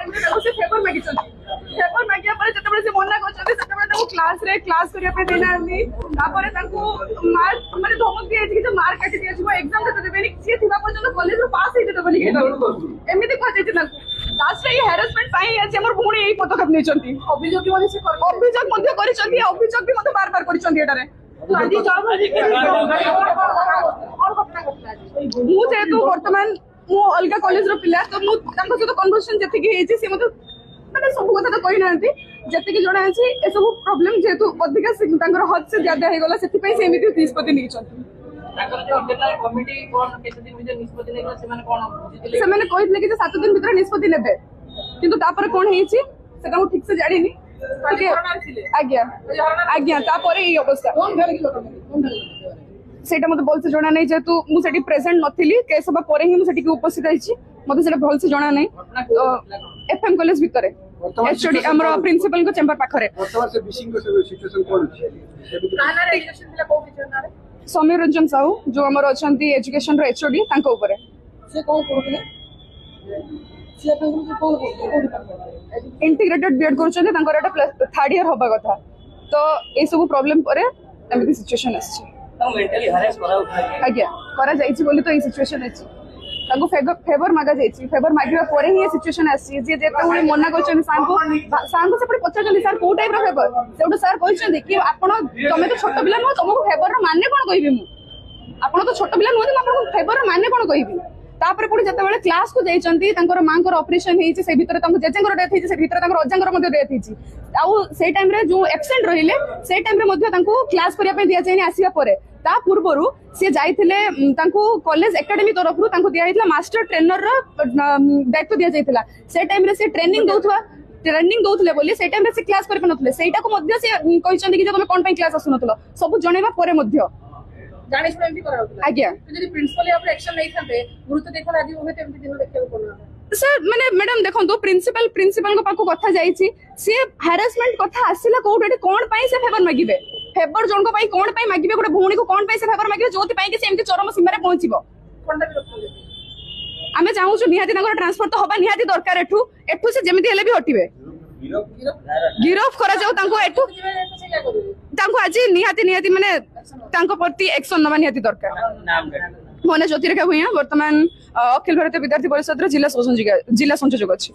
से favour मागिछन favour मागिया पर जतबे से मना करछन सेतबे ताको क्लास करिया पे देना आंदी तापर ताको मार्क माने धमक दिया कि जो मार्क काटी दिया छिबो एग्जाम दे देबे नि से थिबा पर्यंत कॉलेज रो पास हेते तो बनी गेटा एमिति कहै छै ताको लास्ट रे हैरेसमेंट पाई आज हमर भूणी एई पदक्षेप नेचंती अभियोग माने से अभियोग मध्य करिसंती अभियोग भी मते बार बार करिसंती एटारे आदि जॉब मु जेतु वर्तमान मु अलगा कॉलेज रो पिला तो मु तांको सहित कन्वर्सेशन जति कि हेछि से मते माने सब कथा तो कहि नांती जति कि जणा अछि ए सब प्रॉब्लम जेतु अधिका तांकर हद से ज्यादा हे गला सेति पई से एमिति निष्पत्ति निछंती ताकर जो इंटरनल कमिटी कोन केते दिन भितर निष्पत्ति लेला से माने कोन बुझितले से माने कहितले कि 7 दिन भितर निष्पत्ति नेबे किंतु तापर कोन हेछि सेटा मु ठीक से जानिनी आज्ञा आज्ञा तापर ई अवस्था सेटा मते बोल से जणा नै जेतु मु सेठी प्रेजेंट नथिली केस सभा परे ही मु सेठी के उपस्थित आइछि मते सेटा बोल से जणा नै एफएम कॉलेज भितरे एचओडी हमरो प्रिंसिपल को चेंबर पाखरे वर्तमान से बिशिंग को सिचुएशन कोन छै थाना रे एजुकेशन दिला को विचार रे समीर रंजन साहू जो हमर अछंती एजुकेशन रो एचओडी तांको ऊपर से कोन करथले से तांको कोन डिपार्टमेंट इंटीग्रेटेड बीएड करछन तांकर एटा थर्ड ईयर होबा कथा तो ए सब प्रॉब्लम परे एमिति सिचुएशन आछि तो मेंटली हरेस करा आज्ञा करा जाइछि बोली तो ए सिचुएशन अछि तांको फेवर मागा जाइछि फेवर मागिबा परे ही ए सिचुएशन आछि जे जेते उनी मना करछन सांको से परे पछन सर को टाइप रो फेवर सेउडो सर कहछन कि आपण तमे तो छोट पिला न तुमको फेवर रो माने कोन कहिबी मु आपण तो छोट पिला न आपन फेवर रो माने कोन कहिबी तापर पुणी जतबेले क्लास को जाइछंती तांकर मांकर ऑपरेशन हेछि से भितर तांको जेजेंकर डेथ हेछि से भितर तांकर अजांकर मध्ये डेथ हेछि आउ से टाइम रे जो एब्सेंट रहिले से टाइम रे मध्ये तांको क्लास करिया पे दिया जायनि आसीया परे ता पूर्वरु से जाइथिले तांको कॉलेज एकेडमी तरफ रु तांको दिया हेतला मास्टर ट्रेनर रो दायित्व दिया जाइथिला से टाइम रे से ट्रेनिंग दउथले बोली से टाइम रे से क्लास करि पनथले सेटा को मध्ये से कहिसंती कि जे तुमे कोन पे क्लास आसुनथलो सब जणेबा परे मध्ये जानिस में भी कराउतला आज्ञा यदि प्रिंसिपल आप एक्शन नै थाते गुरुत्व देखन आदि होते एमति दिन देखियो कोन सर माने मैडम देखंतो प्रिंसिपल को पाको कथा जाईछि से हैरेसमेंट कथा आसिला कोडे कोन पई से फेवर मागिबे फेवर जोन को पई कोन पई मागिबे गोटे भूणी को कोन पई से फेवर मागिबे जोति पई कि से एमति चरम सीमा रे पहुंचीबो कोनटा भी रखले आमे चाहूछु निहाती तांकर ट्रांसफर तो होबा निहाती दरकार एठू से जेमिति हेले भी हटिबे गिरफ करा जाऊ तांको एठू तांको आज निहाती माने तांको प्रति एक्शन नबा निहाती दरकार मोने ज्योतिरेखा भुइया वर्तमान अखिल भारतीय विद्यार्थी परिषद रे जिला संयोजक अछि।